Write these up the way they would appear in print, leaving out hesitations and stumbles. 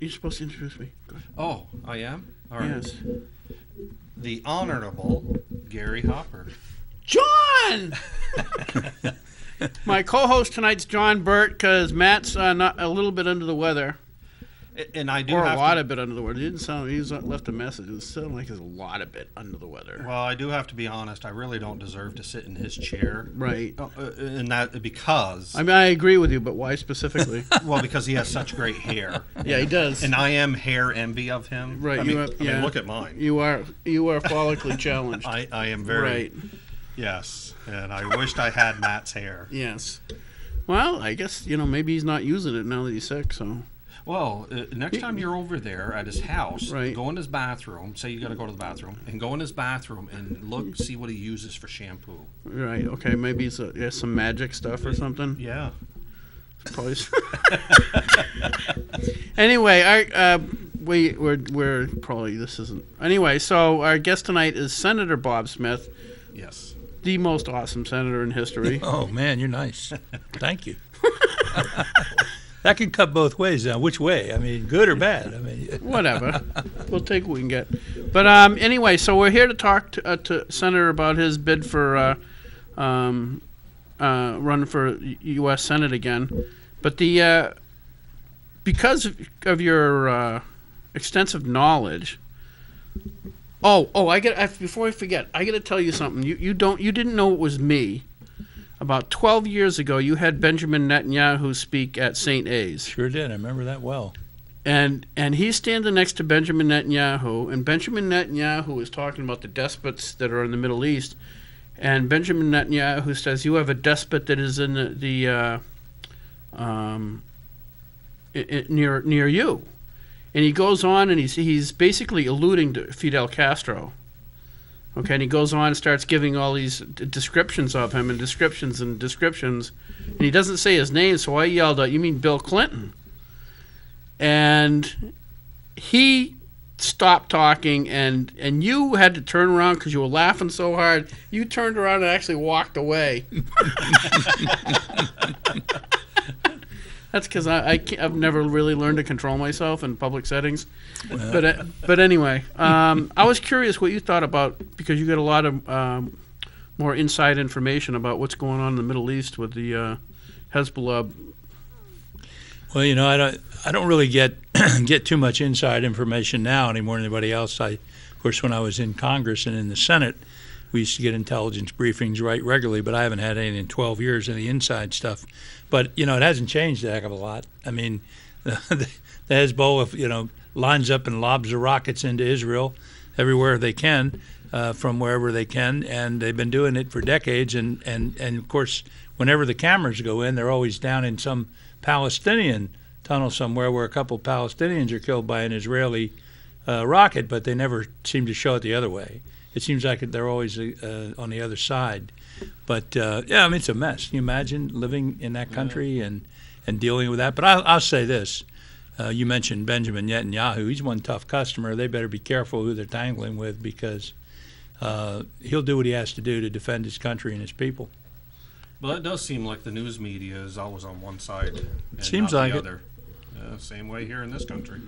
You're supposed to introduce me. Go ahead. Oh, I am? All right. Yes. The Honorable Gary Hopper. John! My co-host tonight's Johm Burt, because Matt's not a little bit under the weather. And I do Or have a lot of bit under the weather. He didn't sound. He's left a message. It sounded like he's a lot of bit under the weather. Well, I do have to be honest. I really don't deserve to sit in his chair. Right. And that because... I mean, I agree with you, but why specifically? Well, because he has such great hair. Yeah, he does. And I am hair envy of him. Right. I mean, look at mine. You are follically challenged. I am very... Right. Yes. And I wished I had Matt's hair. Yes. Well, I guess, maybe he's not using it now that he's sick, so... Well, next time you're over there at his house, right. Go in his bathroom. Say you got to go to the bathroom, and go in his bathroom and see what he uses for shampoo. Right. Okay. Maybe it's some magic stuff or something. Yeah. Probably. Anyway, we're probably this isn't. Anyway, so our guest tonight is Senator Bob Smith. Yes. The most awesome senator in history. Oh man, you're nice. Thank you. That can cut both ways now. Which way? I mean, good or bad? I mean, whatever. We'll take what we can get. But anyway, so we're here to talk to Senator about his bid for run for U.S. Senate again. But because of your extensive knowledge. Before I forget, I got to tell you something. You didn't know it was me. About 12 years ago, you had Benjamin Netanyahu speak at St. A's. Sure did. I remember that well. And he's standing next to Benjamin Netanyahu, and Benjamin Netanyahu is talking about the despots that are in the Middle East. And Benjamin Netanyahu says, "You have a despot that is in near you." And he goes on, and he's basically alluding to Fidel Castro. Okay, and he goes on and starts giving all these descriptions of him and descriptions. And he doesn't say his name, so I yelled out, "You mean Bill Clinton?" And he stopped talking, and you had to turn around because you were laughing so hard. You turned around and actually walked away. That's because I've never really learned to control myself in public settings. Well. But anyway, I was curious what you thought about, because you got a lot of more inside information about what's going on in the Middle East with the Hezbollah. Well, I don't really get too much inside information now any more than anybody else. Of course, when I was in Congress and in the Senate, we used to get intelligence briefings right regularly, but I haven't had any in 12 years, any inside stuff. But, it hasn't changed a heck of a lot. I mean, the Hezbollah, lines up and lobs the rockets into Israel everywhere they can, from wherever they can, and they've been doing it for decades. And of course, whenever the cameras go in, they're always down in some Palestinian tunnel somewhere where a couple of Palestinians are killed by an Israeli rocket, but they never seem to show it the other way. It seems like they're always on the other side. But, it's a mess. Can you imagine living in that country and dealing with that? But I'll say this. You mentioned Benjamin Netanyahu. He's one tough customer. They better be careful who they're tangling with, because he'll do what he has to do to defend his country and his people. Well, it does seem like the news media is always on one side and seems not like the it. other. Same way here in this country.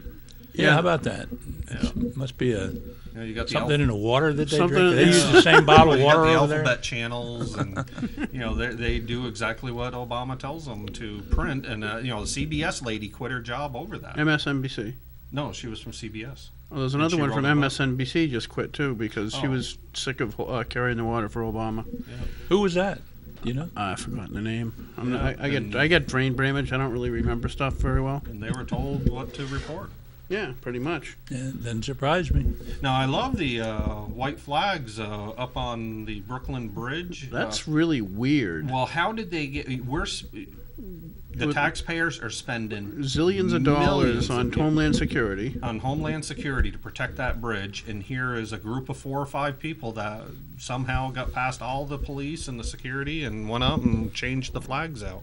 Yeah, how about that? Yeah. Must be you got something in the water that they drink. Something- They use the same bottle of water the over there. alphabet channels, and they do exactly what Obama tells them to print. And the CBS lady quit her job over that. MSNBC. No, she was from CBS. Well, there's another she one from wrote about- MSNBC just quit too, because she Oh. was sick of carrying the water for Obama. Yeah. Who was that? You know? I've forgotten the name. Yeah, I get brain damage. I don't really remember stuff very well. And they were told what to report. Yeah, pretty much. Yeah, doesn't surprise me. Now, I love the white flags up on the Brooklyn Bridge. That's really weird. Well, how did they get... The taxpayers are spending Zillions of dollars on Homeland Security. On Homeland Security to protect that bridge, and here is a group of 4 or 5 people that somehow got past all the police and the security and went out and changed the flags out.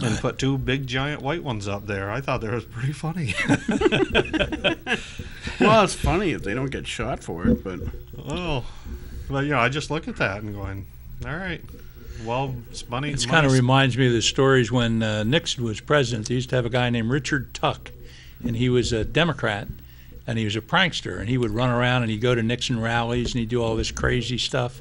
And put 2 big giant white ones up there. I thought that was pretty funny. Well, it's funny if they don't get shot for it, but... Well, I just look at that and going, all right. Well, it's money. It kind of reminds me of the stories when Nixon was president. They used to have a guy named Richard Tuck, and he was a Democrat, and he was a prankster, and he would run around and he'd go to Nixon rallies and he'd do all this crazy stuff.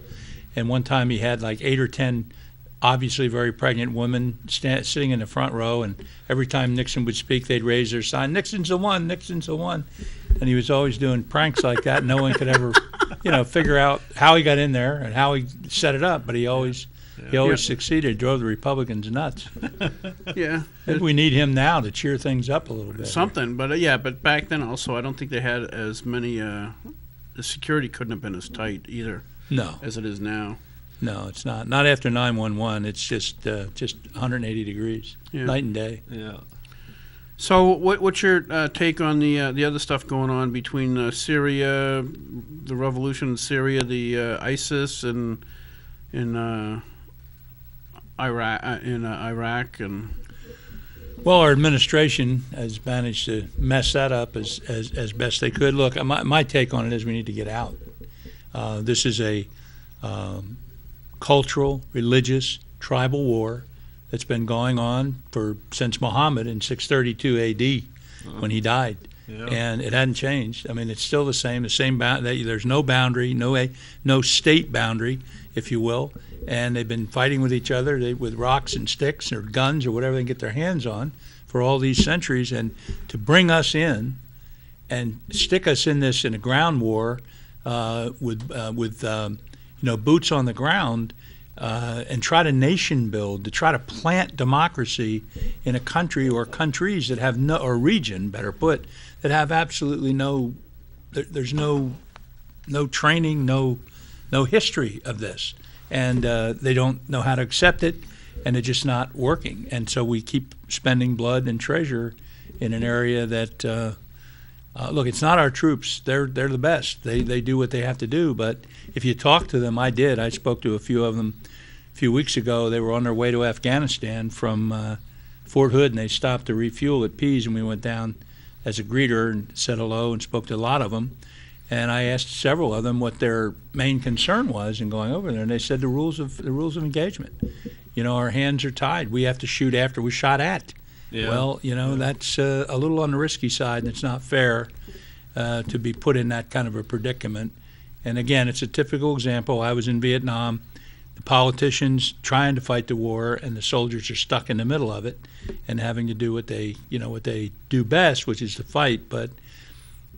And one time he had like 8 or 10 obviously very pregnant women sitting in the front row, and every time Nixon would speak, they'd raise their sign, "Nixon's the one, Nixon's the one." And he was always doing pranks like that. No one could ever, figure out how he got in there and how he set it up, but he always succeeded, drove the Republicans nuts. Yeah. Maybe we need him now to cheer things up a little bit. Something, but but back then also, I don't think they had as many, the security couldn't have been as tight either. No. As it is now. No, it's not. Not after 9/11. It's just 180 degrees, night and day. Yeah. So, what's your take on the other stuff going on between Syria, the revolution in Syria, the ISIS, and in Iraq, and well, our administration has managed to mess that up as best they could. Look, my take on it is we need to get out. This is a cultural, religious, tribal war that's been going on since Muhammad in 632 A.D. When he died, and it hadn't changed. I mean, it's still the same. There's no boundary, no state boundary, if you will, and they've been fighting with each other with rocks and sticks or guns or whatever they can get their hands on for all these centuries, and to bring us in and stick us in a ground war with boots on the ground, and try to nation build, to try to plant democracy in a country or countries that have or region, better put, that have absolutely there's no training, no history of this, and they don't know how to accept it, and it's just not working. And so we keep spending blood and treasure in an area that. Look, it's not our troops. They're the best. They do what they have to do. But if you talk to them, I spoke to a few of them a few weeks ago. They were on their way to Afghanistan from Fort Hood, and they stopped to refuel at Pease, and we went down as a greeter and said hello and spoke to a lot of them. And I asked several of them what their main concern was in going over there, and they said the rules of engagement. Our hands are tied. We have to shoot after we're shot at. Yeah. Well, that's a little on the risky side, and it's not fair to be put in that kind of a predicament. And again, it's a typical example. I was in Vietnam. The politicians trying to fight the war, and the soldiers are stuck in the middle of it and having to do what they do best, which is to fight. But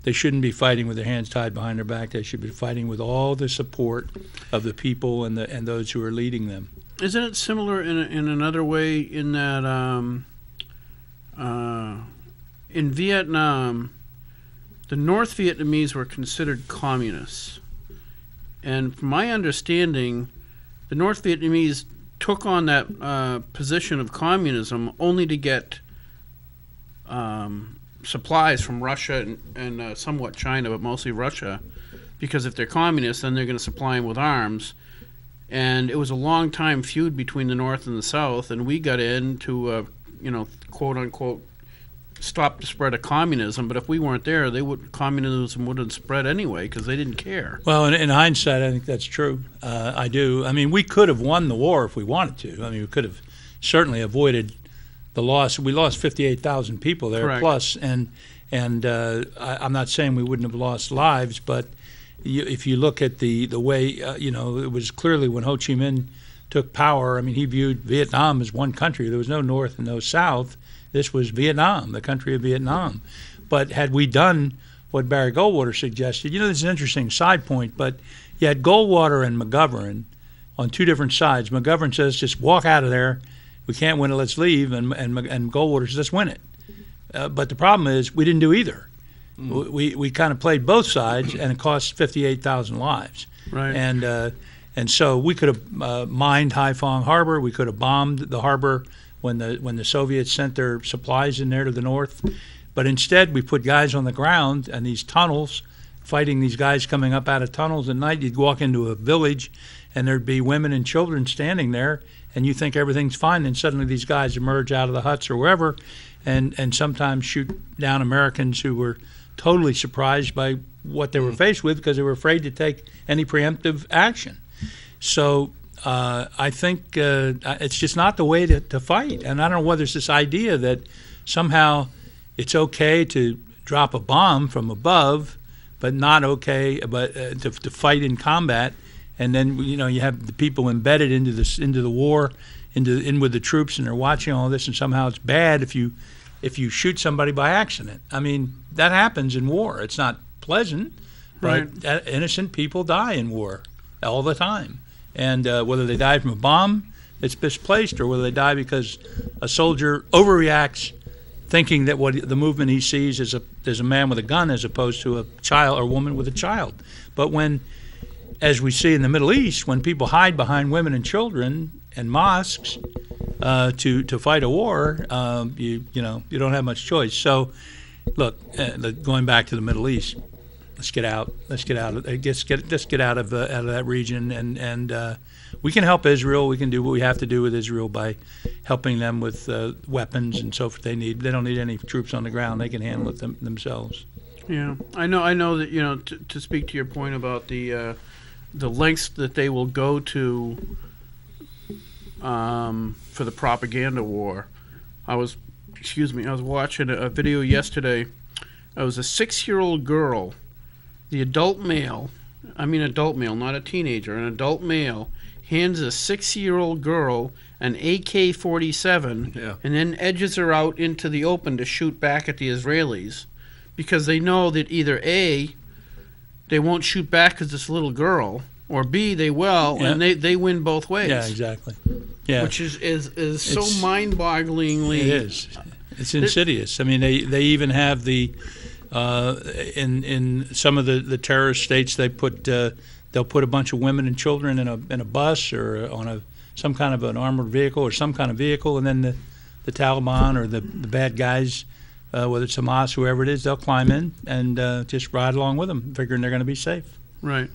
they shouldn't be fighting with their hands tied behind their back. They should be fighting with all the support of the people and those who are leading them. Isn't it similar in another way in that in Vietnam, the North Vietnamese were considered communists. And from my understanding, the North Vietnamese took on that position of communism only to get supplies from Russia and somewhat China, but mostly Russia, because if they're communists, then they're going to supply them with arms. And it was a long time feud between the North and the South, and we got in to, quote unquote, stop the spread of communism. But if we weren't there, communism wouldn't spread anyway because they didn't care. Well, in hindsight, I think that's true. I do. I mean, we could have won the war if we wanted to. I mean, we could have certainly avoided the loss. We lost 58,000 people there. Correct. Plus, and I'm not saying we wouldn't have lost lives, but if you look at the way, it was clearly when Ho Chi Minh took power, I mean, he viewed Vietnam as one country. There was no North and no South. This was Vietnam, the country of Vietnam. But had we done what Barry Goldwater suggested, this is an interesting side point, but you had Goldwater and McGovern on two different sides. McGovern says, just walk out of there. We can't win it, let's leave. And Goldwater says, let's win it. But the problem is we didn't do either. We kind of played both sides, and it cost 58,000 lives. Right. And so we could have mined Haiphong Harbor. We could have bombed the harbor when the Soviets sent their supplies in there to the north. But instead, we put guys on the ground and these tunnels, fighting these guys coming up out of tunnels at night. You'd walk into a village, and there'd be women and children standing there, and you think everything's fine. And suddenly these guys emerge out of the huts or wherever, and sometimes shoot down Americans who were totally surprised by what they were faced with because they were afraid to take any preemptive action. So I think it's just not the way to fight. And I don't know whether it's this idea that somehow it's okay to drop a bomb from above, but not okay to fight in combat. And then you have the people embedded into the war, in with the troops, and they're watching all this, and somehow it's bad if you shoot somebody by accident. I mean, that happens in war. It's not pleasant, but innocent people die in war all the time. And whether they die from a bomb that's misplaced, or whether they die because a soldier overreacts, thinking that what the movement he sees is a man with a gun as opposed to a child or woman with a child. But when, as we see in the Middle East, when people hide behind women and children and mosques to fight a war, you don't have much choice. So, look, going back to the Middle East, let's get out of that region, and we can help Israel. We can do what we have to do with Israel by helping them with weapons and so forth. They don't need any troops on the ground. They can handle it themselves. Yeah, I know that to speak to your point about the lengths that they will go to for the propaganda war. I was watching a video yesterday. It was a 6-year-old girl. The adult male, not a teenager, an adult male, hands a 6-year-old girl an AK-47 and then edges her out into the open to shoot back at the Israelis, because they know that either A, they won't shoot back because it's a little girl, or B, they will, and they win both ways. Yeah, exactly. Yeah, which is so mind-bogglingly. It is. It's insidious. I mean, they even have the in some of the terrorist states, they'll put a bunch of women and children in a bus or on some kind of an armored vehicle or some kind of vehicle, and then the Taliban or the bad guys, whether it's Hamas, whoever it is, they'll climb in and just ride along with them, figuring they're going to be safe. Right.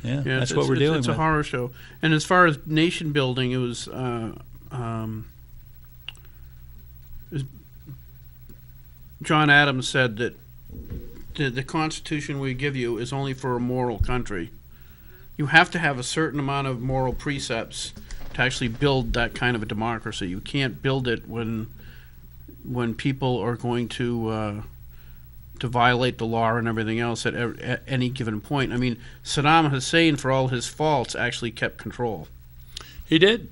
Yeah, that's what we're dealing with. It's a horror show. And as far as nation building, it was John Adams said that the Constitution we give you is only for a moral country. You have to have a certain amount of moral precepts to actually build that kind of a democracy. You can't build it when people are going to violate the law and everything else at any given point. I mean, Saddam Hussein, for all his faults, actually kept control. He did.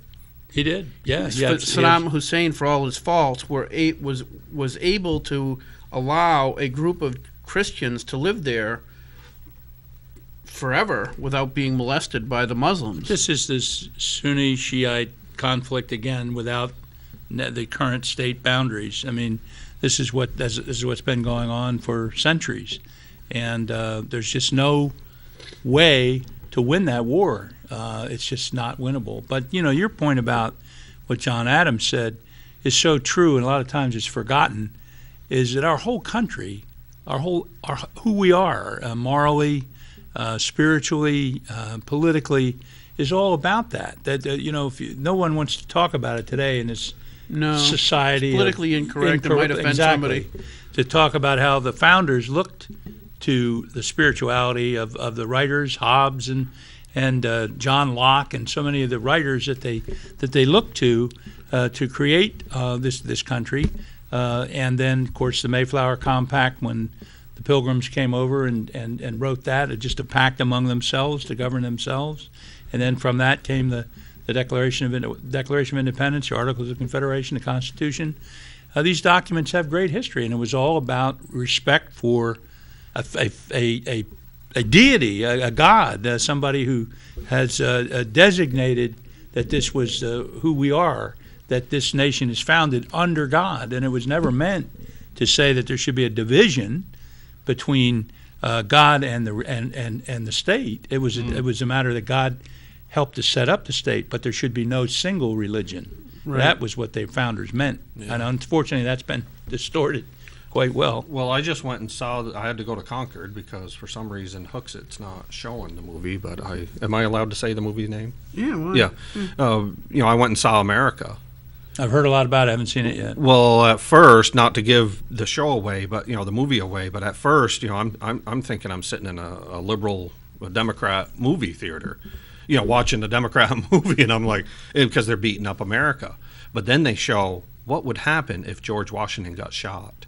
Yeah. Saddam Hussein, for all his faults, was able to allow a group of Christians to live there forever without being molested by the Muslims. This is this Sunni Shiite conflict again, without the current state boundaries. I mean, this is what's been going on for centuries, and there's just no way to win that war. It's just not winnable. But your point about what John Adams said is so true, and a lot of times it's forgotten. Is that our whole country, who we are morally, spiritually, politically, is all about that. If no one wants to talk about it today in this society, it's politically incorrect. It might offend somebody. To talk about how the founders looked to the spirituality of the writers, Hobbes and John Locke, and so many of the writers that they looked to create this country. And then, of course, the Mayflower Compact, when the Pilgrims came over and wrote that, just a pact among themselves to govern themselves. And then from that came the Declaration of Independence, the Articles of Confederation, the Constitution. These documents have great history, and it was all about respect for a deity, a god, somebody who has designated that this was who we are, that this nation is founded under God, and it was never meant to say that there should be a division between God and the state. It was a matter that God helped to set up the state, but there should be no single religion. Right. That was what the founders meant, and unfortunately, that's been distorted quite well. Well, I just went and saw. I had to go to Concord because for some reason Hooksit's not showing the movie. But am I allowed to say the movie name? Yeah. Why? Yeah. I went and saw America. I've heard a lot about it. I haven't seen it yet. Well, at first, not to give the show away, but the movie away. But at first, I'm thinking I'm sitting in a liberal, a Democrat movie theater, watching the Democrat movie, and I'm like, because they're beating up America. But then they show what would happen if George Washington got shot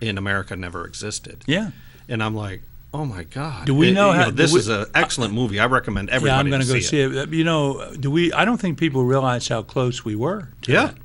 and America never existed. Yeah. And I'm like, oh my God. Do we know how? This is an excellent movie. I recommend everybody I'm going to to go see it. it. I don't think people realize how close we were to Yeah. that.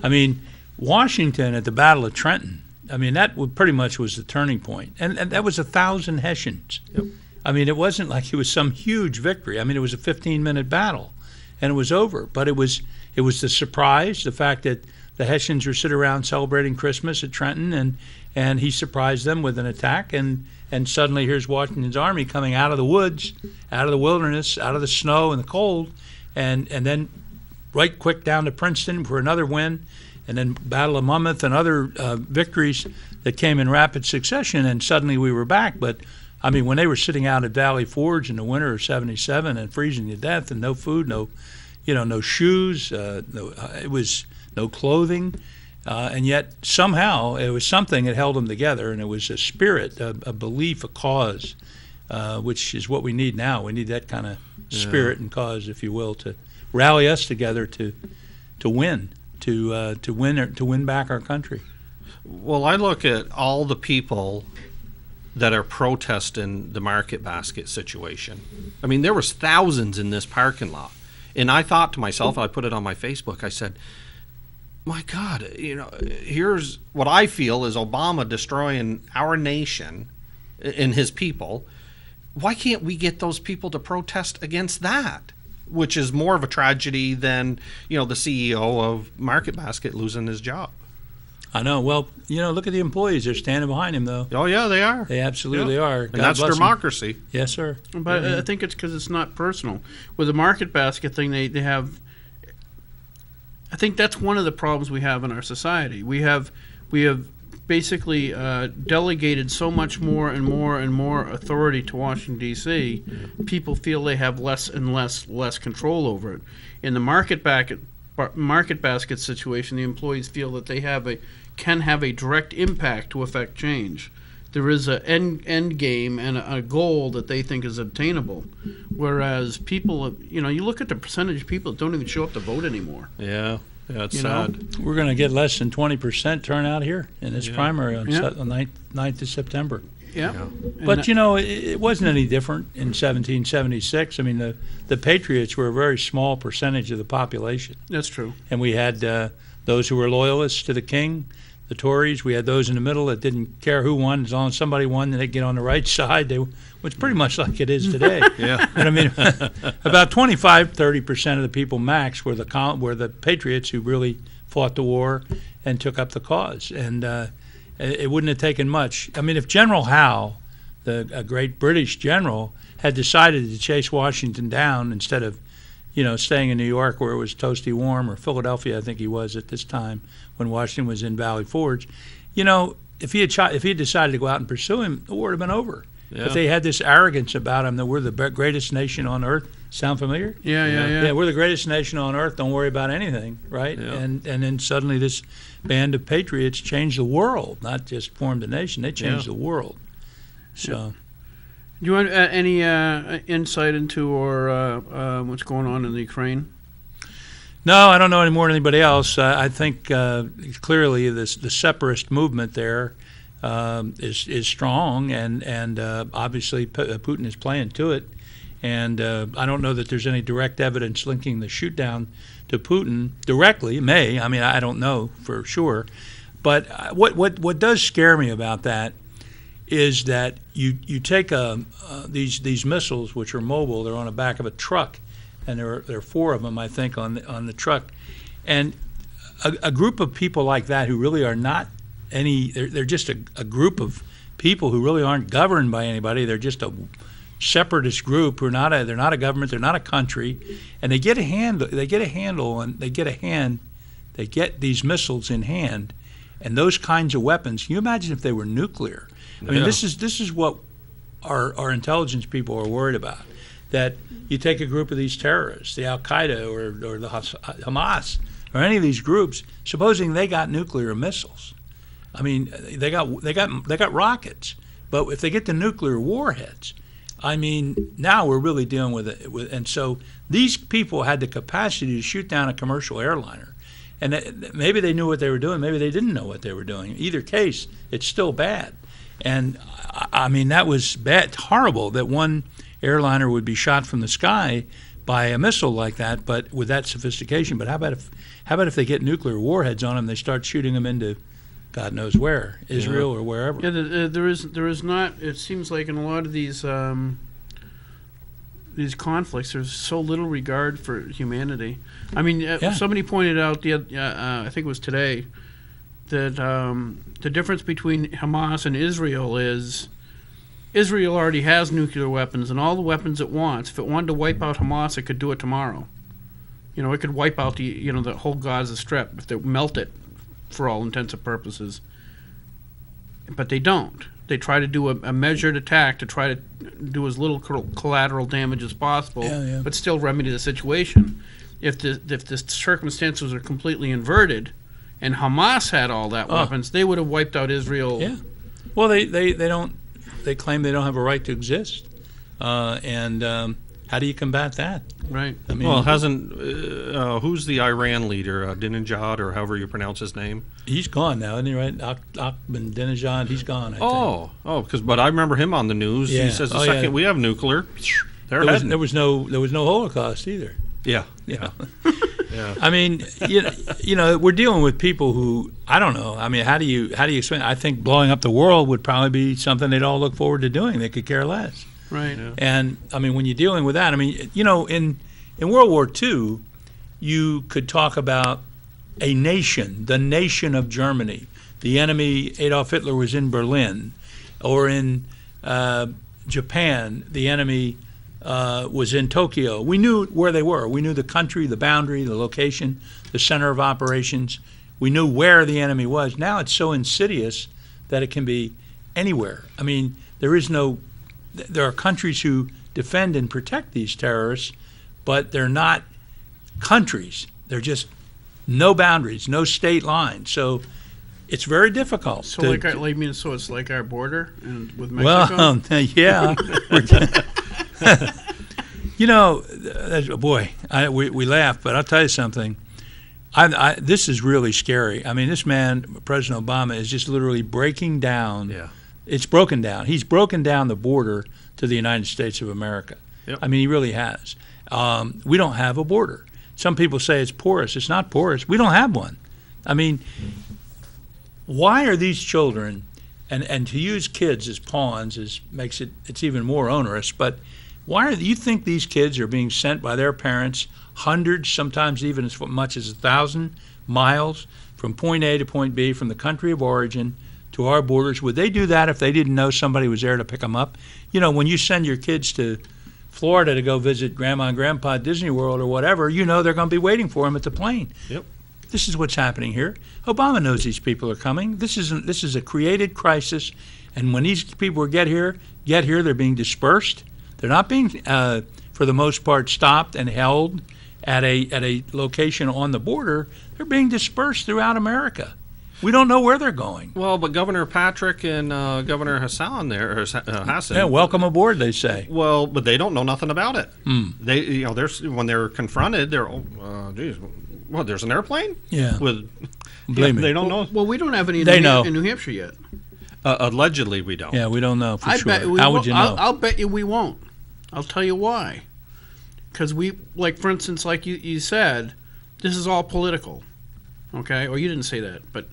I mean, Washington at the Battle of Trenton, that pretty much was the turning point. And that was 1,000 Hessians. Yep. It wasn't like it was some huge victory. It was a 15-minute battle, and it was over. But it was the surprise, the fact that the Hessians were sitting around celebrating Christmas at Trenton, and he surprised them with an attack, and suddenly here's Washington's army coming out of the woods, out of the wilderness, out of the snow and the cold, and then right quick down to Princeton for another win, and then Battle of Monmouth and other victories that came in rapid succession, and suddenly we were back. But when they were sitting out at Valley Forge in the winter of '77 and freezing to death and no food, no shoes, it was no clothing. And yet somehow it was something that held them together, and it was a spirit, a belief, a cause, which is what we need now. We need that kind of spirit and cause, if you will, to rally us together to win, to win back our country. Well, I look at all the people that are protesting the market basket situation. There was thousands in this parking lot, and I thought to myself, I put it on my Facebook, I said, my God, here's what I feel is Obama destroying our nation and his people. Why can't we get those people to protest against that? Which is more of a tragedy than, the CEO of Market Basket losing his job. I know. Well, look at the employees. They're standing behind him, though. Oh, yeah, they are. They absolutely are. And that's democracy. Them. Yes, sir. But I think it's because it's not personal. With the Market Basket thing, they have... I think that's one of the problems we have in our society. We have basically delegated so much more and more and more authority to Washington, D.C., people feel they have less and less control over it. In the market basket situation, the employees feel that they can have a direct impact to affect change. There is an end game and a goal that they think is obtainable, whereas people, you look at the percentage of people that don't even show up to vote anymore. Yeah, it's sad. We're going to get less than 20% turnout here in this primary on the 9th of September. Yeah. But, it wasn't any different in 1776. The Patriots were a very small percentage of the population. That's true. And we had those who were loyalists to the king, the Tories. We had those in the middle that didn't care who won. As long as somebody won, then they'd get on the right side. Which pretty much like it is today. Yeah. But about 25-30% of the people max were the Patriots who really fought the war and took up the cause. And it wouldn't have taken much. If General Howe, a great British general, had decided to chase Washington down instead of staying in New York where it was toasty warm, or Philadelphia, I think he was at this time when Washington was in Valley Forge. If he had decided to go out and pursue him, the war would have been over. Yeah. But they had this arrogance about them that we're the greatest nation on earth. Sound familiar? Yeah. We're the greatest nation on earth. Don't worry about anything, right? Yeah. And then suddenly this band of patriots changed the world, not just formed a nation. They changed the world. So. Do you want any insight into or what's going on in the Ukraine? No, I don't know any more than anybody else. I think clearly the separatist movement there is strong, and obviously Putin is playing to it. And I don't know that there's any direct evidence linking the shoot down to Putin directly. It may. I don't know for sure. But what does scare me about that is that you take these missiles, which are mobile. They're on the back of a truck, and there are 4 of them, I think, on the truck. And a group of people like that who really are not any. They're just a group of people who really aren't governed by anybody. They're just a separatist group who they're not a government. They're not a country, and they get these missiles in hand, and those kinds of weapons. Can you imagine if they were nuclear? This is what our intelligence people are worried about. That you take a group of these terrorists, the Al Qaeda or the Hamas or any of these groups, supposing they got nuclear missiles. They got rockets, but if they get the nuclear warheads, I mean, now we're really dealing with it. And so these people had the capacity to shoot down a commercial airliner. And maybe they knew what they were doing. Maybe they didn't know what they were doing. In either case, it's still bad. And, I mean, that was bad, horrible that one airliner would be shot from the sky by a missile like that, but with that sophistication. But how about if they get nuclear warheads on them, they start shooting them into God knows where, Israel or wherever. Yeah, there is not. It seems like in a lot of these conflicts, there's so little regard for humanity. I mean, somebody pointed out I think it was today, that the difference between Hamas and Israel is Israel already has nuclear weapons and all the weapons it wants. If it wanted to wipe out Hamas, it could do it tomorrow. You know, it could wipe out the whole Gaza Strip if they melt it, for all intents and purposes. But they don't. They try to do a measured attack to try to do as little collateral damage as possible, but still remedy the situation. If the circumstances are completely inverted, and Hamas had all that weapons, they would have wiped out Israel. Yeah. Well, they don't. They claim they don't have a right to exist, and how do you combat that? Right. I mean, Well, hasn't who's the Iran leader, Ahmadinejad, or however you pronounce his name? he's gone now, isn't he? Right, Ahmadinejad, he's gone. I think. But I remember him on the news. Yeah. He says the second we have nuclear, they're heading. There was no Holocaust either. Yeah. Yeah. Yeah. I mean, you know, we're dealing with people who, I don't know. I mean, how do you explain? I think blowing up the world would probably be something they'd all look forward to doing. They could care less. Right. Yeah. And I mean, when you're dealing with that, I mean, you know, in World War II, you could talk about a nation, the nation of Germany. The enemy, Adolf Hitler, was in Berlin, or in Japan, the enemy was in Tokyo. We knew where they were. We knew the country, the boundary, the location, the center of operations. We knew where the enemy was. Now it's so insidious that it can be anywhere. I mean, there are countries who defend and protect these terrorists, but they're not countries. They're just no boundaries, no state lines. So it's very difficult. So so it's like our border and with Mexico. Well, yeah. You know, boy, we laugh, but I'll tell you something. This is really scary. I mean, this man, President Obama, is just literally breaking down. Yeah. It's broken down. He's broken down the border to the United States of America. Yep. I mean, he really has. We don't have a border. Some people say it's porous. It's not porous. We don't have one. I mean, why are these children, and to use kids as pawns makes it's even more onerous, but why do you think these kids are being sent by their parents hundreds, sometimes even as much as 1,000 miles from point A to point B, from the country of origin to our borders? Would they do that if they didn't know somebody was there to pick them up? You know, when you send your kids to Florida to go visit Grandma and Grandpa at Disney World or whatever, you know they're going to be waiting for them at the plane. Yep. This is what's happening here. Obama knows these people are coming. This is a created crisis, and when these people get here, they're being dispersed. They're not being, for the most part, stopped and held at a location on the border. They're being dispersed throughout America. We don't know where they're going. Well, but Governor Patrick and Governor Hassan Hassan. Yeah, welcome aboard, they say. Well, but they don't know nothing about it. They, when they're confronted, they're, geez, what? There's an airplane? Yeah. With, Believe me. They don't know. Well, we don't have any They know. in New Hampshire yet. Allegedly, we don't. Yeah, we don't know for sure. Bet we How won't. would you know? I'll bet you we won't. I'll tell you why. Because for instance, like you said, this is all political. Okay? Or you didn't say that, but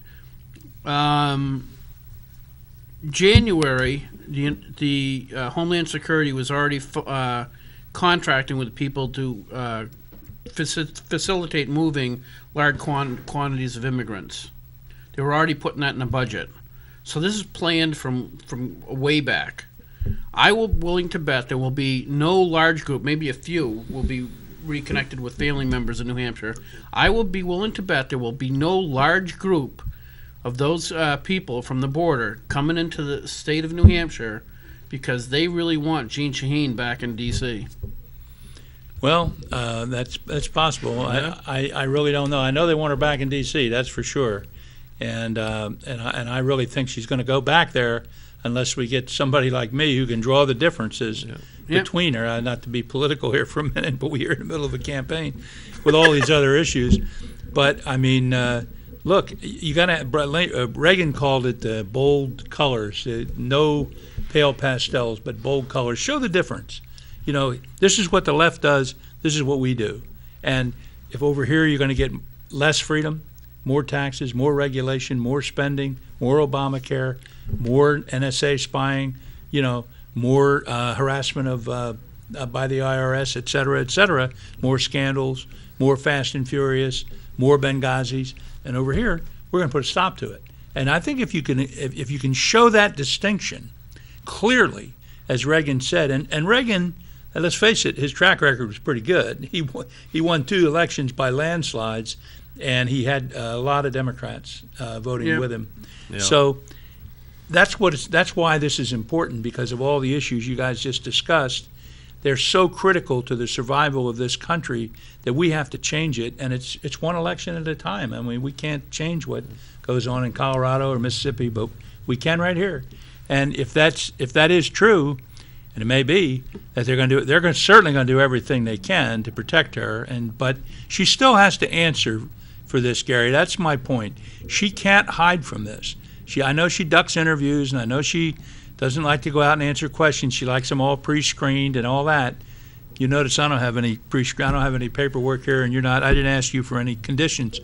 January, the Homeland Security was already contracting with people to facilitate moving large quantities of immigrants. They were already putting that in the budget. So this is planned from way back. I will willing to bet there will be no large group, maybe a few will be reconnected with family members in New Hampshire. I will be willing to bet there will be no large group of those people from the border coming into the state of New Hampshire because they really want Gene Shaheen back in D.C. Well, that's possible. Yeah. I really don't know. I know they want her back in D.C., that's for sure. And I really think she's going to go back there unless we get somebody like me who can draw the differences Yeah. between her. Not to be political here for a minute, but we're in the middle of a campaign with all these other issues. But I mean, look, you got to. Reagan called it bold colors, no pale pastels, but bold colors. Show the difference. You know, this is what the left does. This is what we do. And if over here you're going to get less freedom, more taxes, more regulation, more spending, more Obamacare, more NSA spying, you know, more harassment of by the IRS, et cetera, more scandals, more Fast and Furious, more Benghazis, and over here we're going to put a stop to it. And I think if you can show that distinction clearly, as Reagan said, and Reagan, let's face it, his track record was pretty good. He won 2 elections by landslides, and he had a lot of Democrats voting with him. Yeah. So that's why this is important, because of all the issues you guys just discussed. They're so critical to the survival of this country that we have to change it, and it's one election at a time. I mean, we can't change what goes on in Colorado or Mississippi, but we can right here. And if that is true, and it may be that they're certainly going to do everything they can to protect her. But she still has to answer for this, Gary. That's my point. She can't hide from this. I know she ducks interviews, and I know she doesn't like to go out and answer questions. She likes them all pre-screened and all that. You notice I don't have any paperwork here, and I didn't ask you for any conditions.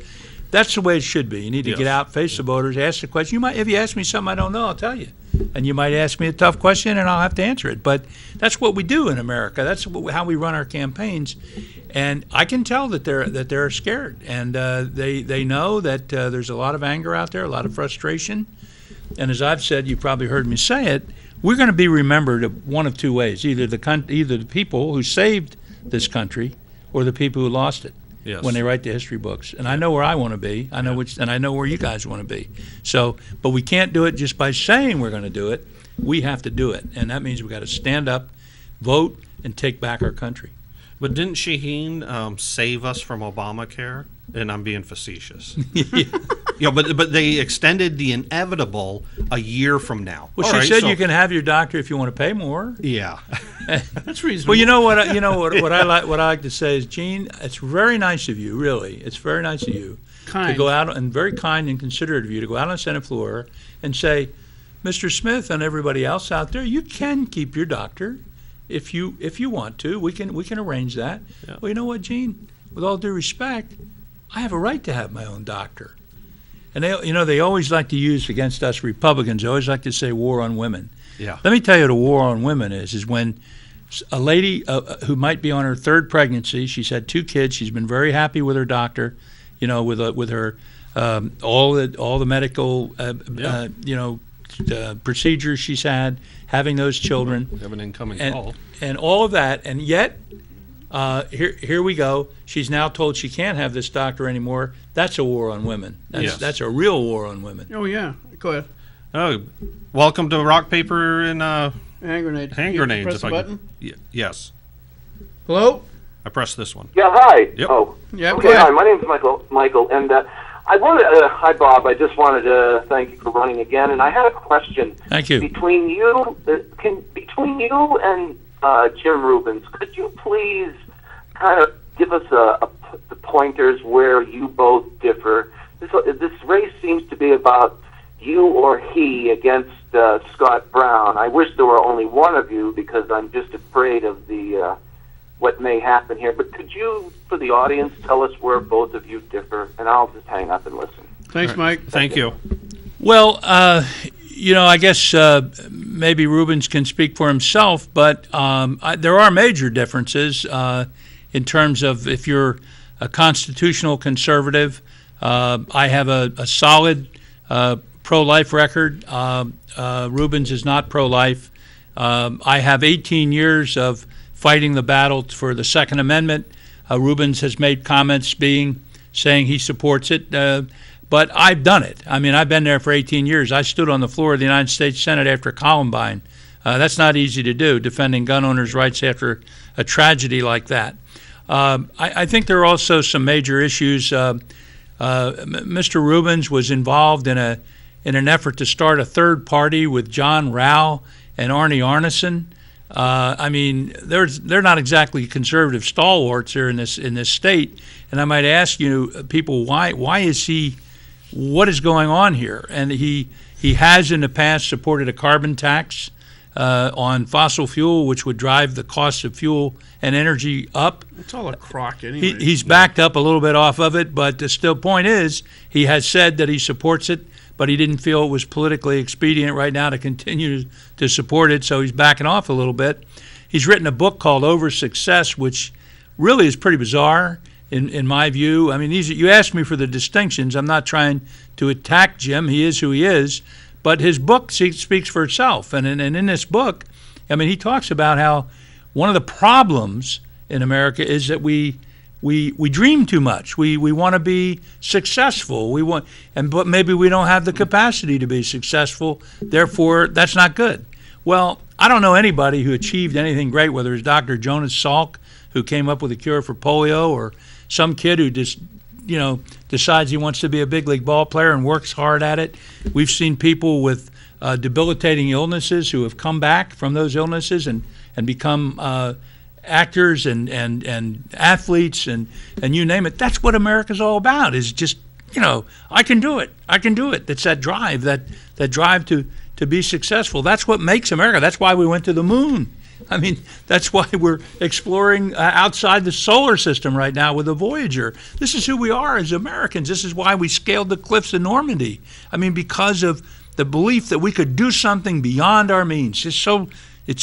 That's the way it should be. You need to get out, face the voters, ask the question. If you ask me something I don't know, I'll tell you. And you might ask me a tough question, and I'll have to answer it. But that's what we do in America. That's how we run our campaigns. And I can tell that they're scared, and they know that there's a lot of anger out there, a lot of frustration. And as I've said, you probably heard me say it, we're going to be remembered one of 2 ways: either the people who saved this country, or the people who lost it. Yes. When they write the history books. And I know where I want to be. I know and I know where you guys want to be. So, but we can't do it just by saying we're going to do it. We have to do it. And that means we've got to stand up, vote, and take back our country. But didn't Shaheen save us from Obamacare? And I'm being facetious. But they extended the inevitable a year from now. Well, she said you can have your doctor if you want to pay more. Yeah, that's reasonable. Well, you know what I like to say is, Gene, it's very nice of you, really. It's very nice of you to go out, and very kind and considerate of you to go out on the Senate floor and say, Mr. Smith and everybody else out there, you can keep your doctor if you want to. We can arrange that. Yeah. Well, you know what, Gene? With all due respect, I have a right to have my own doctor. And they always like to use against us Republicans. They always like to say war on women. Yeah. Let me tell you what a war on women is when a lady who might be on her 3rd pregnancy, she's had 2 kids, she's been very happy with her doctor, with her all the medical procedures she's had, having those children. We have an incoming call. And all of that, and yet here we go. She's now told she can't have this doctor anymore. That's a war on women. That's a real war on women. Oh, yeah. Go ahead. Oh, welcome to Rock, Paper, and hand grenade. Hand grenades. Press the button? Yes. Hello? I pressed this one. Yeah, hi. Yep. Oh. Yeah, okay, hi. My name's Michael, and hi, Bob. I just wanted to thank you for running again, and I had a question. Thank you. Between you and Jim Rubens, could you please kind of give us the pointers where you both differ? This race seems to be about you or he against Scott Brown. I wish there were only one of you, because I'm just afraid of the what may happen here. But could you, for the audience, tell us where both of you differ? And I'll just hang up and listen. Thanks, Mike. Thank you. Well, I guess maybe Rubens can speak for himself, but there are major differences in terms of if you're a constitutional conservative. I have a solid pro-life record. Rubens is not pro-life. I have 18 years of fighting the battle for the Second Amendment. Rubens has made comments saying he supports it. But I've done it. I mean, I've been there for 18 years. I stood on the floor of the United States Senate after Columbine. That's not easy to do, defending gun owners' rights after a tragedy like that. I think there are also some major issues. Mr. Rubens was involved in in an effort to start a third party with John Rao and Arnie Arneson. I mean, they're not exactly conservative stalwarts here in this state. And I might ask you people, why is he? What is going on here? And he has in the past supported a carbon tax on fossil fuel, which would drive the cost of fuel and energy up. It's all a crock anyway. He's backed up a little bit off of it, but the still point is he has said that he supports it, but he didn't feel it was politically expedient right now to continue to support it, so he's backing off a little bit. He's written a book called Over Success, which really is pretty bizarre in my view. I mean, you asked me for the distinctions. I'm not trying to attack Jim. He is who he is. But his book speaks for itself. And in this book, I mean, he talks about how one of the problems in America is that we dream too much. We want to be successful. But maybe we don't have the capacity to be successful. Therefore, that's not good. Well, I don't know anybody who achieved anything great, whether it's Dr. Jonas Salk, who came up with a cure for polio, or some kid who just decides he wants to be a big league ball player and works hard at it. We've seen people with debilitating illnesses who have come back from those illnesses and become actors and athletes and you name it. That's what America's all about, is just, I can do it. I can do it. It's that drive, that drive to be successful. That's what makes America. That's why we went to the moon. I mean, that's why we're exploring outside the solar system right now with the Voyager. This is who we are as Americans. This is why we scaled the cliffs in Normandy. I mean, because of the belief that we could do something beyond our means. It's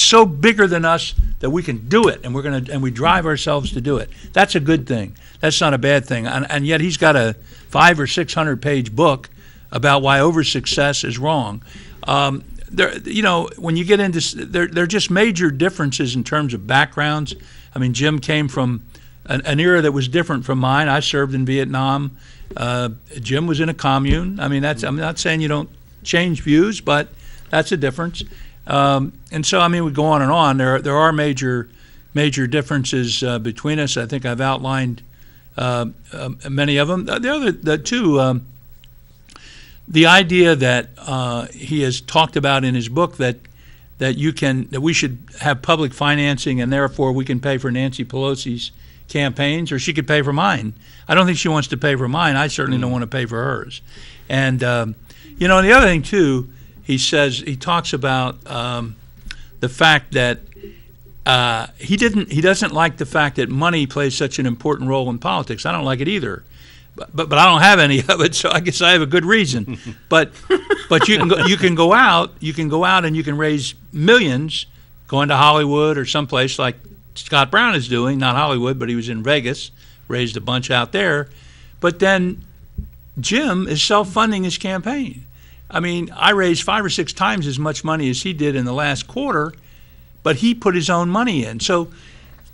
so bigger than us that we can do it, and we drive ourselves to do it. That's a good thing. That's not a bad thing. And yet he's got a 500 or 600 page book about why over success is wrong. When you get into there are just major differences in terms of backgrounds. I mean, Jim came from an era that was different from mine. I served in Vietnam. Jim was in a commune. I mean, I'm not saying you don't change views, but that's a difference. And so, I mean, we go on and on. There are major differences between us. I think I've outlined many of them. The idea that he has talked about in his book that we should have public financing and therefore we can pay for Nancy Pelosi's campaigns, or she could pay for mine. I don't think she wants to pay for mine. I certainly don't want to pay for hers. And and the other thing too, he talks about the fact that he doesn't like the fact that money plays such an important role in politics. I don't like it either. But I don't have any of it, so I guess I have a good reason. But you can go out and you can raise millions going to Hollywood or someplace like Scott Brown is doing, not Hollywood, but he was in Vegas, raised a bunch out there. But then Jim is self-funding his campaign. I mean, I raised 5 or 6 times as much money as he did in the last quarter, but he put his own money in. So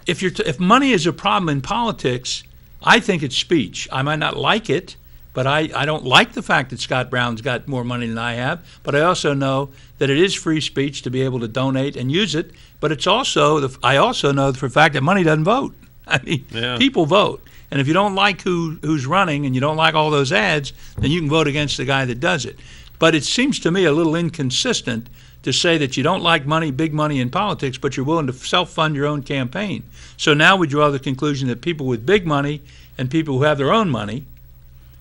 if money is a problem in politics, I think it's speech. I might not like it, but I don't like the fact that Scott Brown's got more money than I have. But I also know that it is free speech to be able to donate and use it. But it's also I also know for a fact that money doesn't vote. I mean, people vote. And if you don't like who's running and you don't like all those ads, then you can vote against the guy that does it. But it seems to me a little inconsistent to say that you don't like money, big money in politics, but you're willing to self-fund your own campaign. So now we draw the conclusion that people with big money and people who have their own money,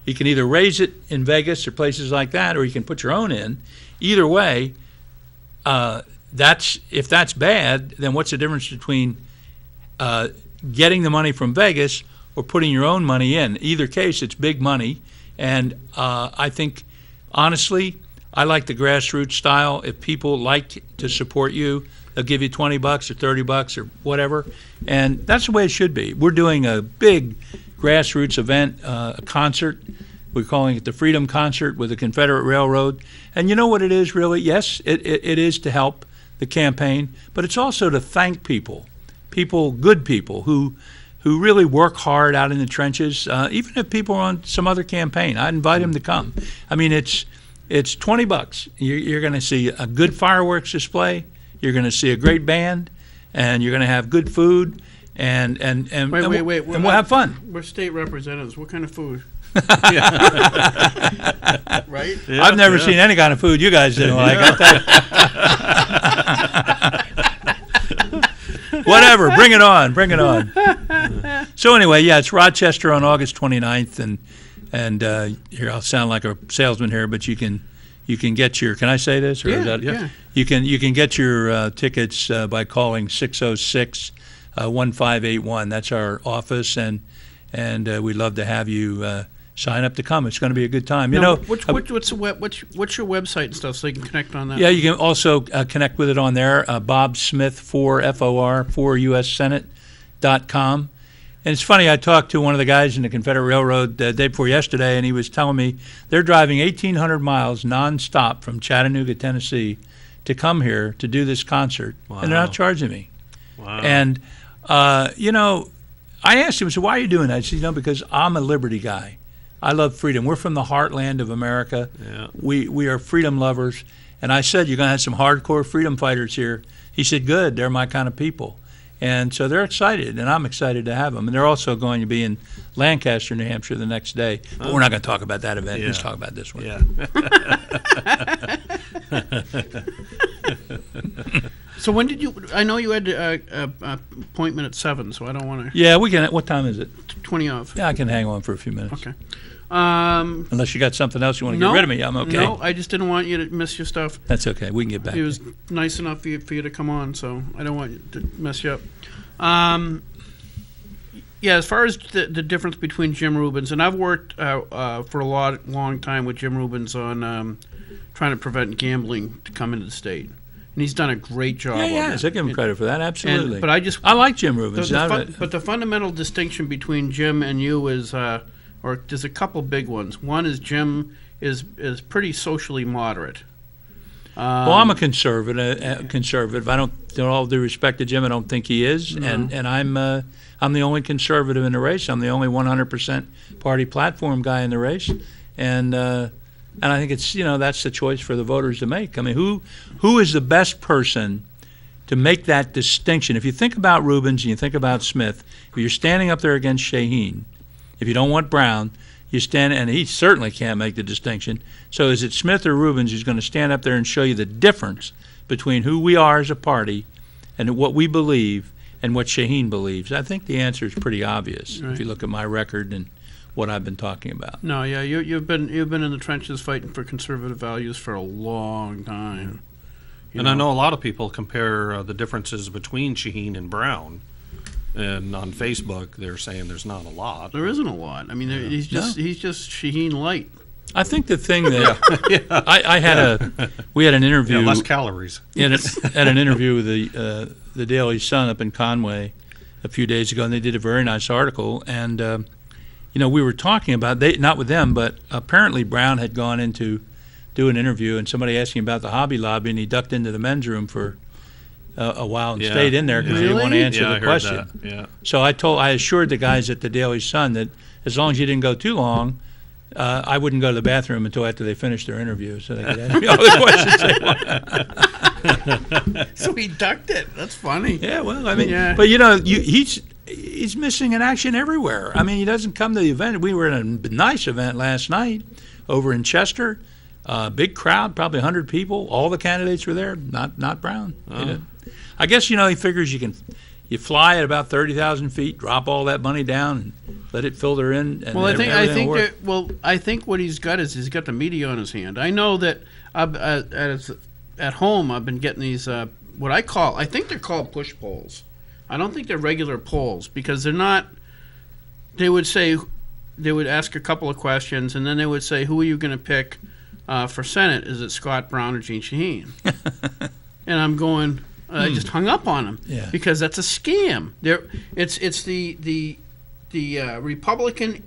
you can either raise it in Vegas or places like that, or you can put your own in. Either way, if that's bad, then what's the difference between getting the money from Vegas or putting your own money in? Either case, it's big money, and I think, honestly, I like the grassroots style. If people like to support you, they'll give you $20 or $30 or whatever, and that's the way it should be. We're doing a big grassroots event, a concert. We're calling it the Freedom Concert with the Confederate Railroad. And you know what it is, really? Yes, it is to help the campaign, but it's also to thank people, good people who really work hard out in the trenches, even if people are on some other campaign. I'd invite them to come. I mean, it's $20. You're going to see a good fireworks display. You're going to see a great band, and you're going to have good food, and Wait. we'll have fun. We're state representatives. What kind of food? Right? Yeah, I've never yeah. seen any kind of food you guys didn't like. I'll tell you. Whatever, bring it on, bring it on. So anyway, yeah, it's Rochester on August 29th, and here I'll sound like a salesman here, but you can get your. Can I say this? Or is that, yeah. You can get your tickets by calling 606-1581. That's our office, and we'd love to have you sign up to come. It's going to be a good time. You Now, know, what's your website and stuff so they can connect on that? yeah, you can also connect with it on there. Bob Smith for USSenate.com. And it's funny, I talked to one of the guys in the Confederate Railroad the day before yesterday, and he was telling me they're driving 1,800 miles nonstop from Chattanooga, Tennessee, to come here to do this concert, and they're not charging me. Wow. And, you know, I asked him, I said, why are you doing that? He said, you know, because I'm a liberty guy. I love freedom. We're from the heartland of America. Yeah. We are freedom lovers. And I said, you're going to have some hardcore freedom fighters here. He said, good. They're my kind of people. And so they're excited, and I'm excited to have them. And they're also going to be in Lancaster, New Hampshire the next day. But we're not going to talk about that event. Yeah. Let's talk about this one. Yeah. So when did you? I know you had a appointment at 7, so I don't want to. Yeah, we can. What time is it? 20 off. Yeah, I can hang on for a few minutes. Okay. Unless you got something else you want to No, get rid of me, I'm okay. No, I just didn't want you to miss your stuff. That's okay. We can get back. It was nice enough for you to come on, so I don't want you to mess you up. Yeah, as far as the difference between Jim Rubens, and I've worked for a long time with Jim Rubens on trying to prevent gambling to come into the state, and he's done a great job. Yeah, on yes, it. I give him credit for that. Absolutely. But I like Jim Rubens. but the fundamental distinction between Jim and you is, or there's a couple big ones. One is Jim is pretty socially moderate. Well, I'm a conservative. I don't, with all due respect to Jim, I don't think he is, and I'm the only conservative in the race. I'm the only 100% party platform guy in the race, and I think it's that's the choice for the voters to make. I mean, who is the best person to make that distinction? If you think about Rubens and you think about Smith, if you're standing up there against Shaheen, if you don't want Brown, you stand, and he certainly can't make the distinction. So is it Smith or Rubens who's going to stand up there and show you the difference between who we are as a party and what we believe and what Shaheen believes? I think the answer is pretty obvious if you look at my record and what I've been talking about. No, yeah, you've been in the trenches fighting for conservative values for a long time. And I know a lot of people compare the differences between Shaheen and Brown. And on Facebook, they're saying there's not a lot. There isn't a lot. I mean, he's just Shaheen light. I think the thing that we had an interview. Yeah, less calories. At an interview with the Daily Sun up in Conway a few days ago, and they did a very nice article. And we were talking about not with them, but apparently Brown had gone in to do an interview, and somebody asked him about the Hobby Lobby, and he ducked into the men's room for a while and stayed in there because he didn't want to answer the question. I heard that. Yeah. So I assured the guys at the Daily Sun that as long as you didn't go too long, I wouldn't go to the bathroom until after they finished their interview, so they could ask me all the questions they wanted. So he ducked it. That's funny. Yeah, well, I mean, Yeah. but he's missing in action everywhere. I mean, he doesn't come to the event. We were at a nice event last night over in Chester. Big crowd, probably 100 people. All the candidates were there. Not Brown. I guess he figures you fly at about 30,000 feet, drop all that money down, and let it filter in. And Well, I everything will work. I think what he's got is he's got the media on his hand. I know that at home I've been getting these what I think they're called push polls. I don't think they're regular polls because they're not. They would ask a couple of questions and then they would say, who are you going to pick for Senate? Is it Scott Brown or Gene Shaheen? And I'm going. I just hung up on him because that's a scam. It's the Republican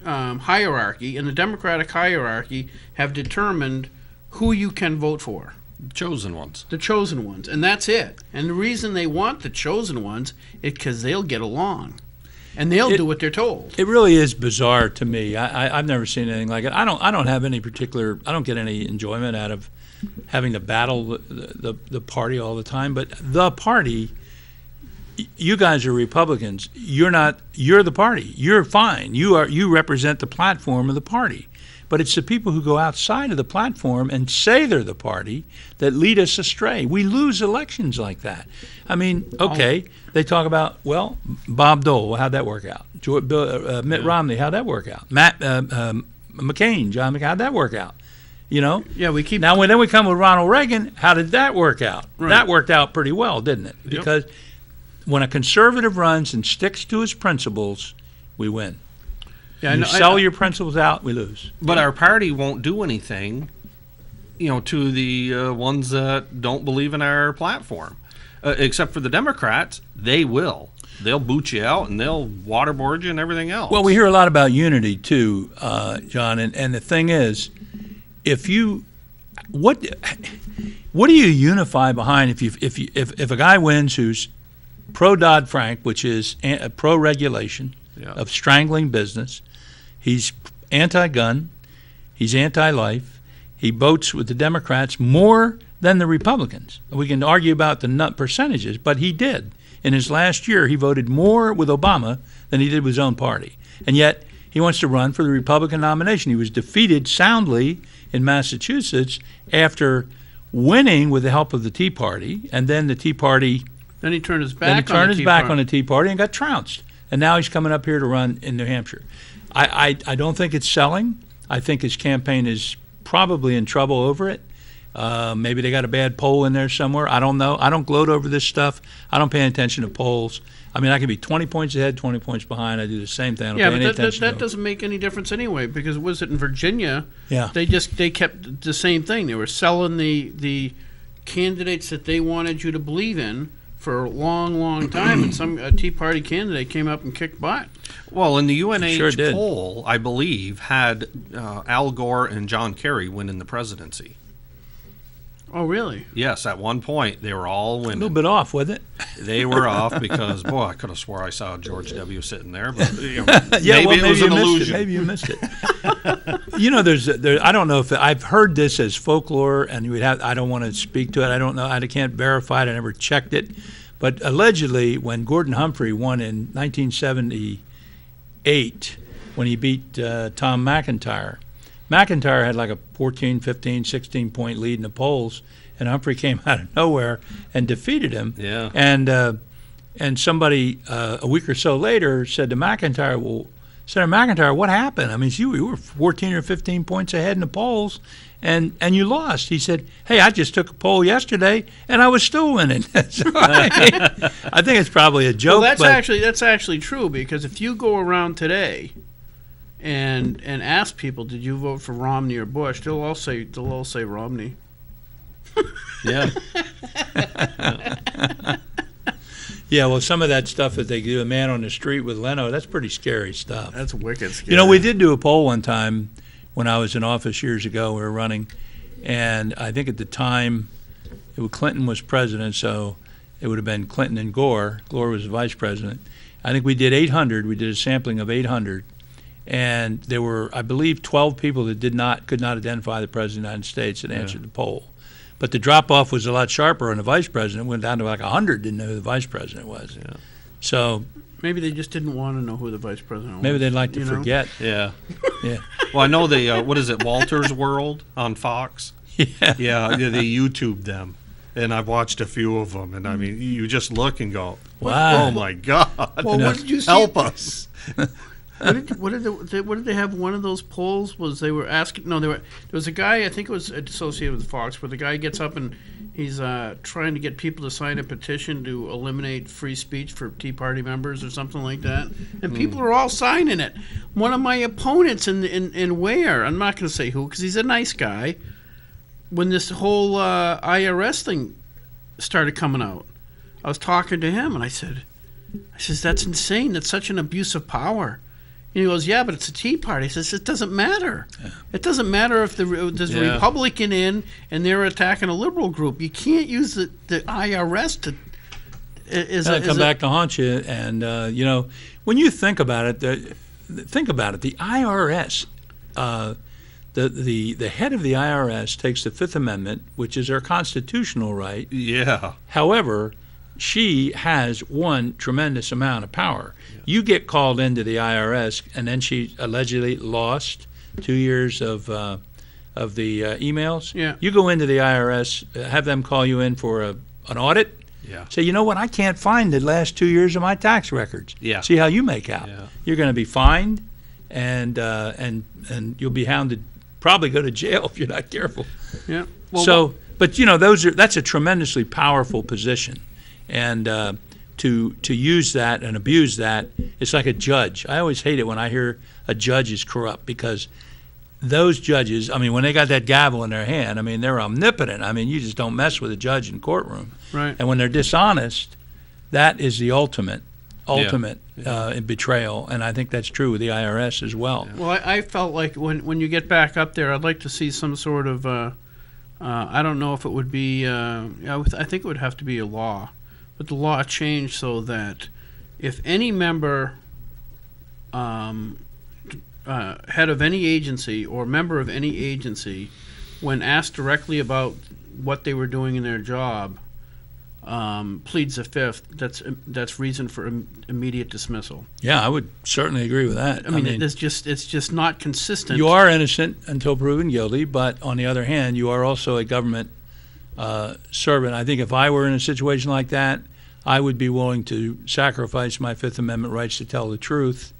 hierarchy and the Democratic hierarchy have determined who you can vote for. Chosen ones. The chosen ones, and that's it. And the reason they want the chosen ones is because they'll get along, and they'll do what they're told. It really is bizarre to me. I've never seen anything like it. I don't have any particular. I don't get any enjoyment out of having to battle the party all the time. But the party, you guys are Republicans. You're not. You're the party. You're fine. You represent the platform of the party. But it's the people who go outside of the platform and say they're the party that lead us astray. We lose elections like that. I mean, okay, they talk about, well, Bob Dole, how'd that work out? Mitt Romney, how'd that work out? McCain, John McCain, how'd that work out? You know? Yeah, we keep. Now, then we come with Ronald Reagan. How did that work out? Right. That worked out pretty well, didn't it? Because when a conservative runs and sticks to his principles, we win. Yeah, You sell your principles out, we lose. But our party won't do anything, to the ones that don't believe in our platform. Except for the Democrats, they will. They'll boot you out and they'll waterboard you and everything else. Well, we hear a lot about unity too, John. And the thing is, what do you unify behind if a guy wins who's pro Dodd-Frank, which is pro regulation of strangling business, he's anti-gun, he's anti-life, he votes with the Democrats more than the Republicans. We can argue about the nut percentages, but he did. In his last year, he voted more with Obama than he did with his own party. And yet, he wants to run for the Republican nomination. He was defeated soundly in Massachusetts after winning with the help of the Tea Party, and then the Tea Party... Then he turned his back. Then he turned his back on the Tea Party and got trounced. And now he's coming up here to run in New Hampshire. I don't think it's selling. I think his campaign is probably in trouble over it. Maybe they got a bad poll in there somewhere. I don't know. I don't gloat over this stuff. I don't pay attention to polls. I mean, I can be 20 points ahead, 20 points behind. I do the same thing. I don't pay any attention that doesn't make any difference anyway, because was it in Virginia? Yeah. They kept the same thing. They were selling the candidates that they wanted you to believe in for a long, long time, and some Tea Party candidate came up and kicked butt. Well, in the UNH Sure did. poll, I believe, had Al Gore and John Kerry winning the presidency. Oh, really? Yes, at one point, they were all A winning. little bit off with it. They were off because, boy, I could have swore I saw George W. sitting there, but Yeah, maybe it was an illusion. Maybe you missed it. There's I don't know if I've heard this as folklore, and I don't want to speak to it. I don't know. I can't verify it. I never checked it. But allegedly, when Gordon Humphrey won in 1978, when he beat Tom McIntyre had like a 14, 15, 16-point lead in the polls, and Humphrey came out of nowhere and defeated him. Yeah. And somebody a week or so later said to McIntyre, well, Senator McIntyre, what happened? I mean, you were 14 or 15 points ahead in the polls, and you lost. He said, hey, I just took a poll yesterday, and I was still winning. So, I think it's probably a joke. Well, that's actually true, because if you go around today and ask people, did you vote for Romney or Bush, they'll all say Romney. Yeah. Yeah, well, some of that stuff that they do, a man on the street with Leno, that's pretty scary stuff. That's wicked scary. We did do a poll one time when I was in office years ago. We were running, and I think at the time Clinton was president, so it would have been Clinton and Gore. Gore was the vice president. I think we did 800. We did a sampling of 800, and there were, I believe, 12 people that could not identify the president of the United States that answered the poll. But the drop-off was a lot sharper, and the vice president went down to like 100 didn't know who the vice president was. Yeah. So maybe they just didn't want to know who the vice president was. Maybe they'd like to forget. Yeah. Yeah. Well, I know they, what is it, Walter's World on Fox? Yeah. Yeah, they YouTubed them. And I've watched a few of them, and I mean, you just look and go, wow. Oh my God. Well, what did you see? Help us. What did they have? One of those polls was they were asking. No, there was a guy. I think it was associated with Fox, where the guy gets up and he's trying to get people to sign a petition to eliminate free speech for Tea Party members or something like that, and people are all signing it. One of my opponents in Ware, I'm not going to say who, because he's a nice guy. When this whole IRS thing started coming out, I was talking to him and I says that's insane. That's such an abuse of power. And he goes, yeah, but it's a Tea Party. He says, it doesn't matter. Yeah. It doesn't matter if there's a Republican in and they're attacking a liberal group. You can't use the IRS to... come back to haunt you. And, when you think about it, the IRS, the head of the IRS takes the Fifth Amendment, which is our constitutional right. Yeah. However, she has one tremendous amount of power. You get called into the IRS, and then she allegedly lost 2 years of the emails. Yeah. You go into the IRS, have them call you in for an audit. Yeah. Say, you know what? I can't find the last 2 years of my tax records. Yeah. See how you make out. Yeah. You're going to be fined, and you'll be hounded. Probably go to jail if you're not careful. Yeah. Well, So, but that's a tremendously powerful position, and to use that and abuse that, it's like a judge. I always hate it when I hear a judge is corrupt, because those judges, I mean, when they got that gavel in their hand, I mean, they're omnipotent. I mean, you just don't mess with a judge in courtroom. Right. And when they're dishonest, that is the ultimate betrayal, and I think that's true with the IRS as well. Well, I felt like when you get back up there, I'd like to see some sort of, I don't know if it would be, I think it would have to be a law, but the law changed so that if any member, head of any agency or member of any agency, when asked directly about what they were doing in their job, pleads the fifth, that's reason for immediate dismissal. Yeah, I would certainly agree with that. I mean, it's just not consistent. You are innocent until proven guilty, but on the other hand, you are also a government servant. I think if I were in a situation like that, I would be willing to sacrifice my Fifth Amendment rights to tell the truth,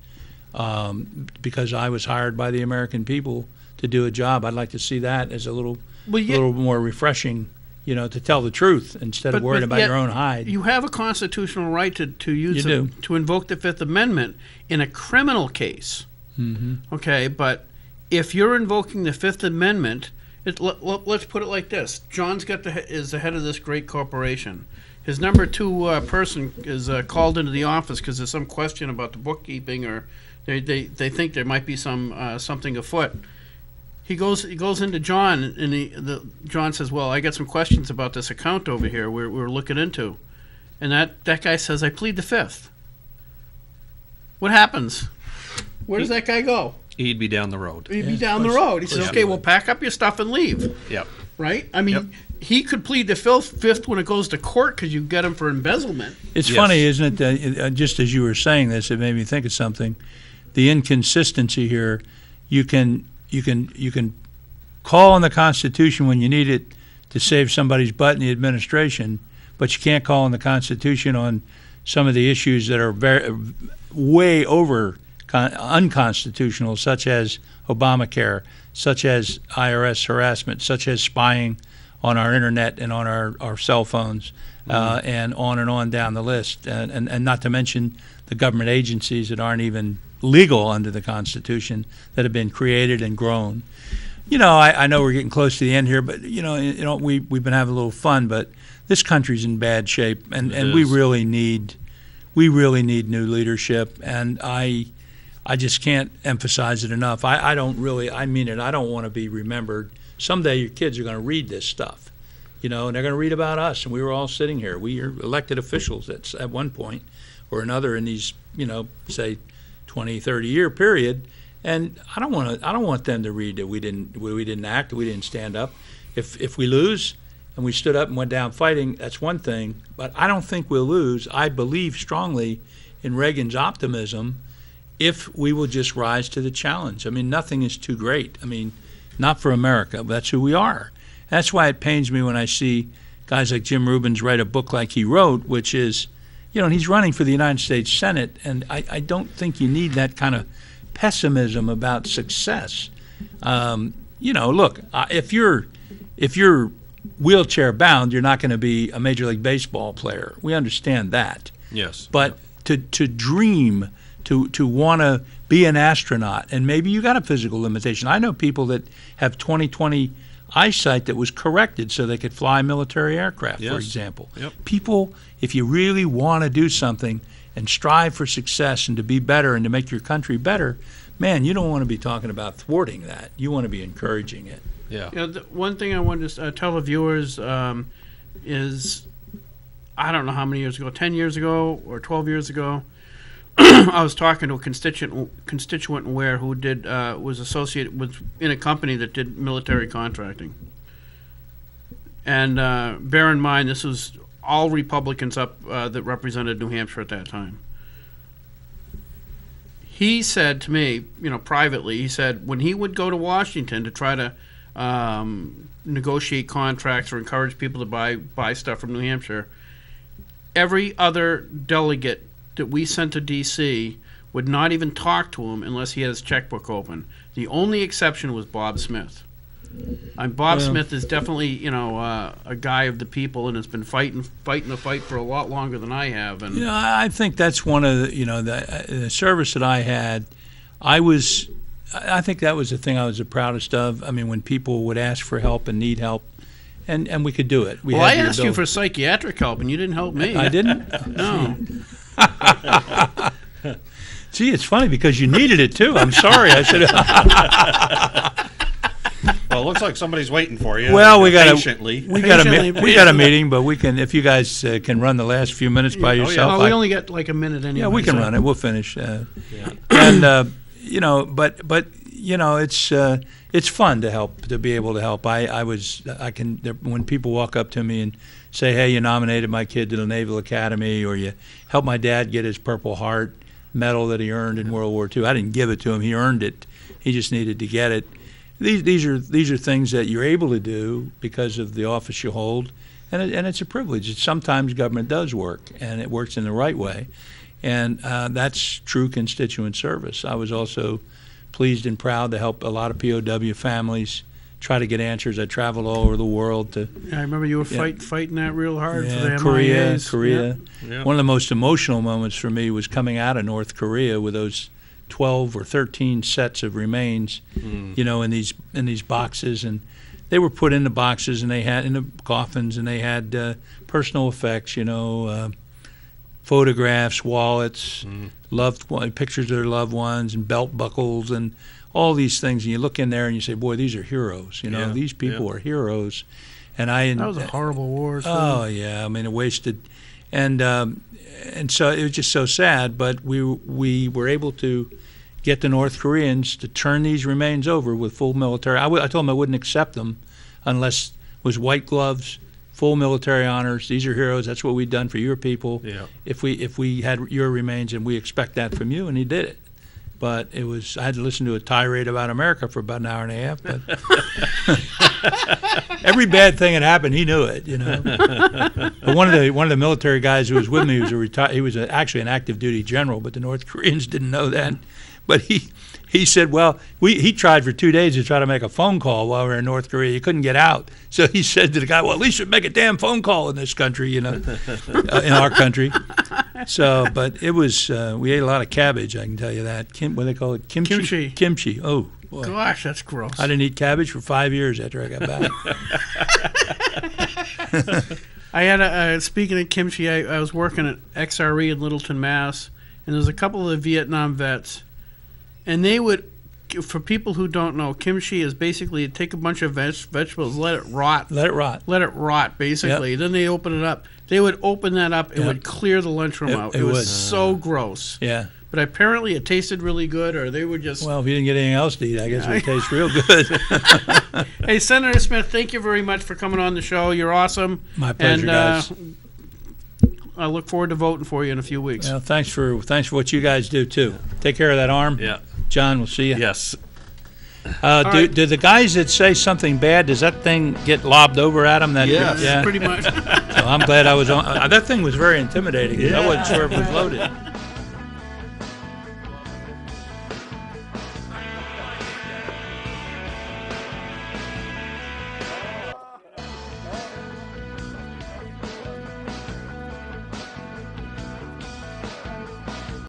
because I was hired by the American people to do a job. I'd like to see that as a little more refreshing, to tell the truth instead of worrying about your own hide. You have a constitutional right to use to invoke the Fifth Amendment in a criminal case. Mm-hmm. Okay, but if you're invoking the Fifth Amendment, let's put it like this: John's is the head of this great corporation. His number two person is called into the office because there's some question about the bookkeeping, or they think there might be something afoot. He goes into John, and John says, "Well, I got some questions about this account over here we're looking into," and that guy says, "I plead the fifth." What happens? Where does that guy go? He'd be down the road. He'd be down the road. He says, "Okay, well, pack up your stuff and leave." Yep. Right? I mean, he could plead the fifth when it goes to court because you get him for embezzlement. It's funny, isn't it? Just as you were saying this, it made me think of something. The inconsistency here. You can call on the Constitution when you need it to save somebody's butt in the administration, but you can't call on the Constitution on some of the issues that are way over unconstitutional, such as Obamacare, such as IRS harassment, such as spying on our internet and on our cell phones, and on down the list, and not to mention the government agencies that aren't even legal under the Constitution that have been created and grown. I know we're getting close to the end here, but we've been having a little fun, but this country's in bad shape, and we really need new leadership, and I just can't emphasize it enough. I mean it. I don't want to be remembered. Someday your kids are going to read this stuff, and they're going to read about us, and we were all sitting here. We are elected officials at one point or another in these, say 20, 30-year period, and I don't want them to read that we didn't act, we didn't stand up. If we lose and we stood up and went down fighting, that's one thing, but I don't think we'll lose. I believe strongly in Reagan's optimism if we will just rise to the challenge. I mean, nothing is too great. I mean, not for America, but that's who we are. That's why it pains me when I see guys like Jim Rubens write a book like he wrote, which is, and he's running for the United States Senate, and I don't think you need that kind of pessimism about success. Look, if you're wheelchair bound, you're not going to be a Major League Baseball player. We understand that. Yes. But to dream, to want to be an astronaut, and maybe you got a physical limitation. I know people that have 20/20 eyesight that was corrected so they could fly military aircraft, for example. Yep. People, if you really want to do something and strive for success and to be better and to make your country better, man, you don't want to be talking about thwarting that. You want to be encouraging it. Yeah. The one thing I wanted to tell the viewers is, I don't know how many years ago, 10 years ago or 12 years ago, I was talking to a constituent in Ware who was associated in a company that did military contracting. And bear in mind, this was all Republicans up that represented New Hampshire at that time. He said to me, privately, he said when he would go to Washington to try to negotiate contracts or encourage people to buy stuff from New Hampshire, every other delegate that we sent to D.C. would not even talk to him unless he had his checkbook open. The only exception was Bob Smith. And Bob Smith is definitely, a guy of the people and has been fighting the fight for a lot longer than I have. And I think that's one of the service that I had. I think that was the thing I was the proudest of. I mean, when people would ask for help and need help, and we could do it. I asked you for psychiatric help, and you didn't help me. I didn't? No. See, it's funny because you needed it too. I'm sorry. I should have. Well, it looks like somebody's waiting for you. Well, we got a meeting, but we can, if you guys can run the last few minutes by yourself. We only got like a minute anyway. Yeah, we can run it. We'll finish. And it's fun to help, to be able to help. When people walk up to me and say, "Hey, you nominated my kid to the Naval Academy," or you helped my dad get his Purple Heart medal that he earned in World War II. I didn't give it to him; he earned it. He just needed to get it. These are things that you're able to do because of the office you hold, and it's a privilege. Sometimes government does work, and it works in the right way, and that's true constituent service. I was also pleased and proud to help a lot of POW families try to get answers. I traveled all over the world to. Yeah, I remember you were fighting that real hard for the Korea. Yeah. One of the most emotional moments for me was coming out of North Korea with those 12 or 13 sets of remains, in these boxes, and they were put in the boxes and they had in the coffins, and they had personal effects, photographs, wallets, pictures of their loved ones, and belt buckles, and all these things. And you look in there and you say, "Boy, these are heroes." These people are heroes. And that was a horrible war. Oh yeah, I mean, it wasted, and so it was just so sad. But we were able to get the North Koreans to turn these remains over with full military. I told them I wouldn't accept them unless it was white gloves, full military honors. These are heroes. That's what we've done for your people. Yeah. If we had your remains, and we expect that from you, and he did it. But I had to listen to a tirade about America for about an hour and a half. But every bad thing that happened, he knew it, But one of the military guys who was with me he was actually an active duty general, but the North Koreans didn't know that. But he said, well, he tried for 2 days to try to make a phone call while we were in North Korea. He couldn't get out. So he said to the guy, well, at least we make a damn phone call in this country, in our country. So, but it was, we ate a lot of cabbage, I can tell you that. What do they call it? Kimchi. Kimchi. Oh, boy. Gosh, that's gross. I didn't eat cabbage for 5 years after I got back. I had speaking of kimchi, I was working at XRE in Littleton, Mass., and there's a couple of Vietnam vets. And they would, for people who don't know, kimchi is basically take a bunch of vegetables, let it rot. Let it rot, basically. Yep. Then they open it up. They would open that up. It would clear the lunchroom out. It was so gross. Yeah. But apparently it tasted really good, or they were just... Well, if you didn't get anything else to eat, I guess it would taste real good. Hey, Senator Smith, thank you very much for coming on the show. You're awesome. My pleasure, guys. I look forward to voting for you in a few weeks. Well, thanks for what you guys do, too. Take care of that arm. Yeah. John, we'll see you. Yes. Do the guys that say something bad, does that thing get lobbed over at them? Yes. Yeah, pretty much. So I'm glad I was on. That thing was very intimidating. Yeah. I wasn't sure if it was loaded.